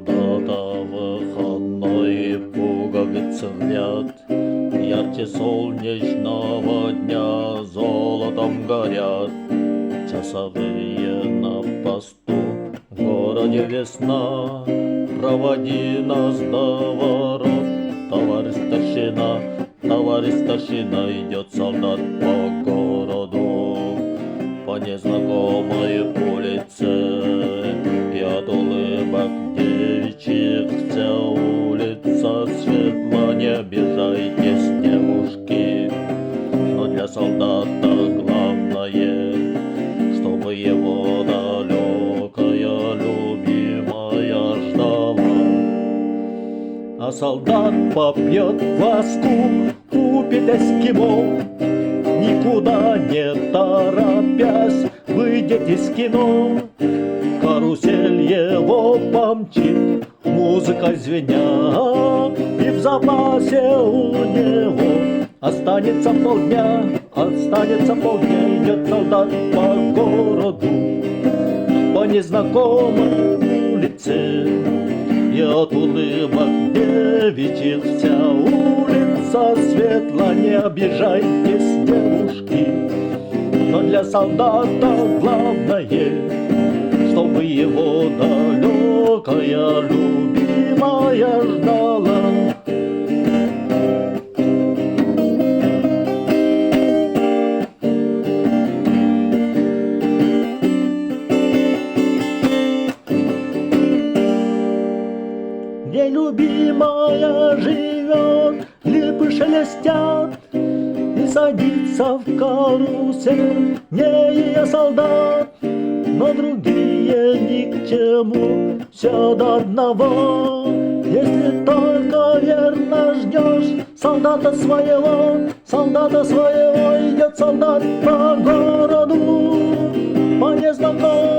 солдата выходной пуговиц взгляд. Ярче солнечного дня золотом горят часовые на посту. В городе весна, проводи нас до ворот. Товарищ старшина, идет солдат по городу, по незнакомой улице, и от улыбок девичьих вся улица светла. Не обижайтесь, девушки, но для солдата главное, чтобы его далекая любимая ждала. А солдат попьет кваску, купит эскимо, никуда не торопясь выйдет из кино. Карусель его помчит, музыка звеня, и в запасе у него останется полдня. Идет солдат по городу, по незнакомой улице, и от улыбок девичьих вся улица светла. Не обижайтесь, девушки, но для солдата главное, чтобы его далекая любимая ждала. Где любимая живет, липы шелестят, и садится в карусель не ее солдат. Но другие ни к чему, все до одного. Если только верно ждешь солдата своего, идет солдат по городу, по незнакомому